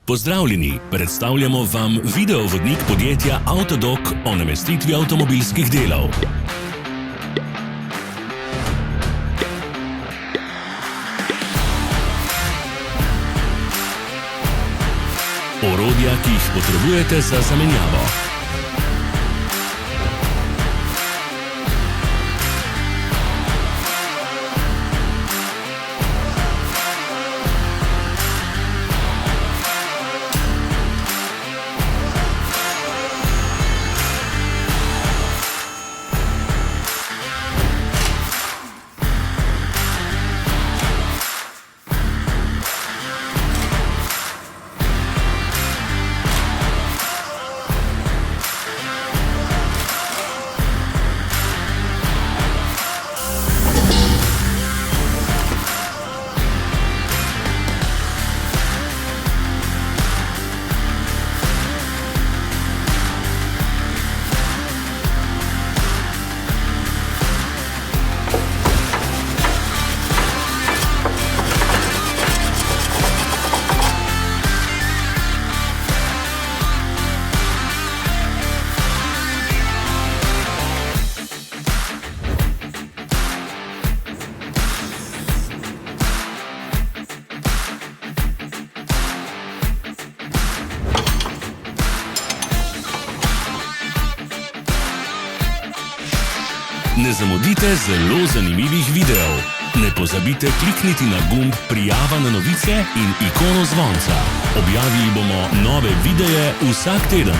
Pozdravljeni, predstavljamo vam videovodnik podjetja Avtodok o namestitvi avtomobilskih delov. Orodja, ki jih potrebujete za zamenjavo. Ne zamudite zelo zanimivih videov. Ne pozabite klikniti na gumb Prijava na novice in ikono zvonca. Objavili bomo nove videe vsak teden.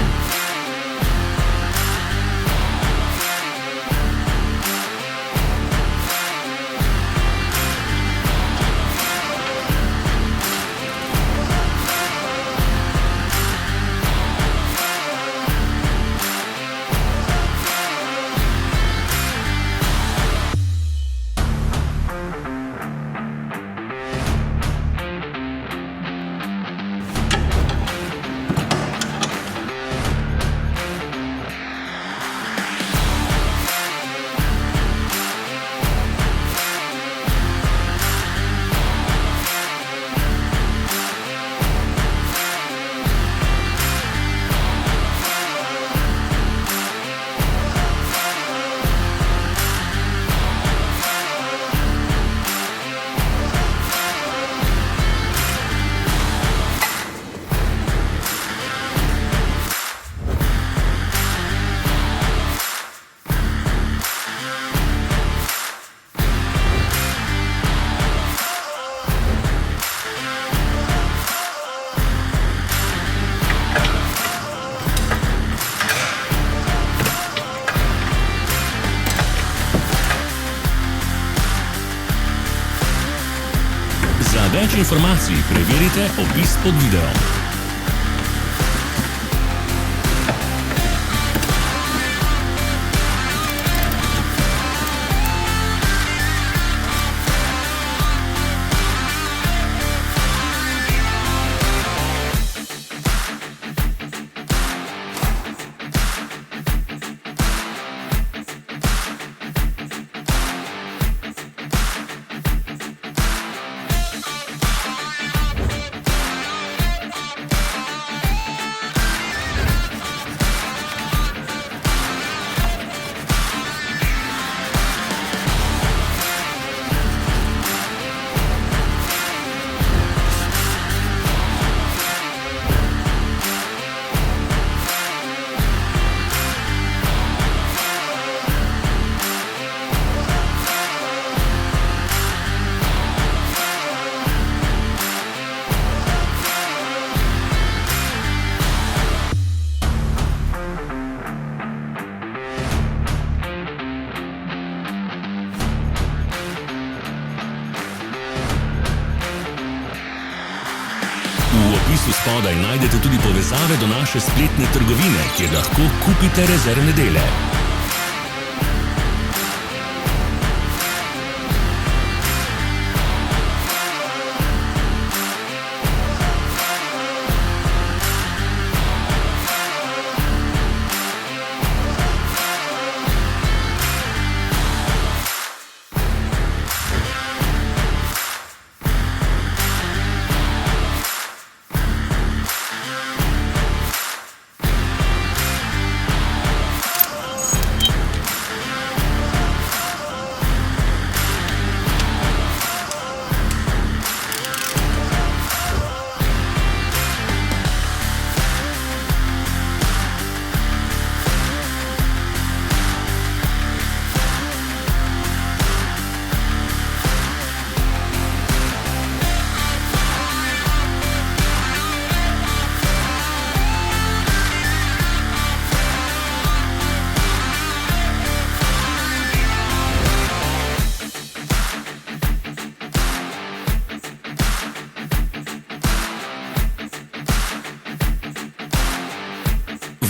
Za več informacij preverite opis pod videom. V opisu spodaj najdete tudi povezave do naše spletne trgovine, kjer lahko kupite rezervne dele.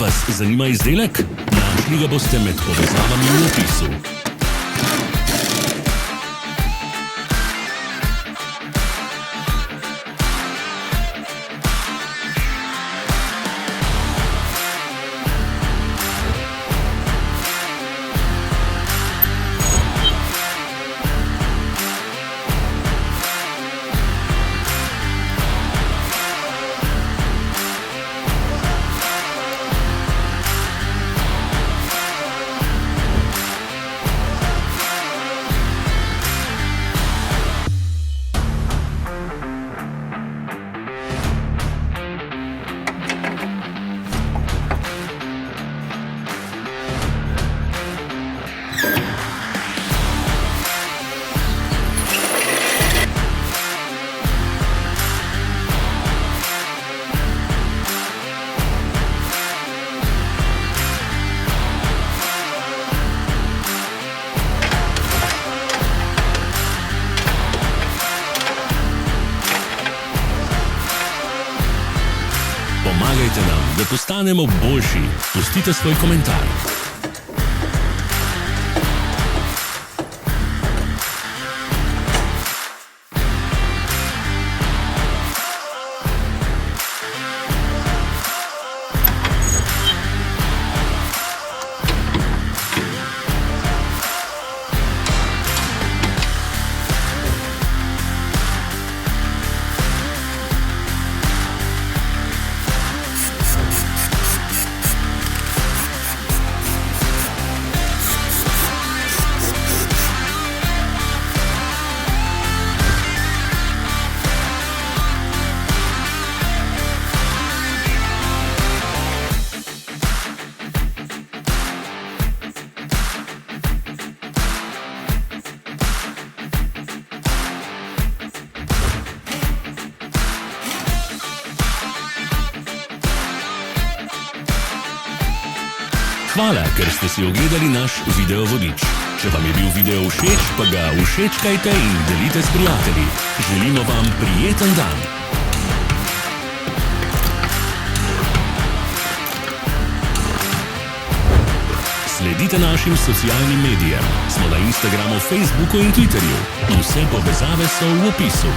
Vas zanima izdelek? Našli ga boste med povezavami v opisu. Pomagajte nam, da postanemo boljši. Pustite svoj komentar. Hvala, ker ste si ogledali naš video vodič. Če vam je bil video všeč, pa ga všečkajte in delite s prijatelji. Želimo vam prijeten dan. Sledite našim socialnim medijem. Smo na Instagramu, Facebooku in Twitterju. Vse povezave so v opisu.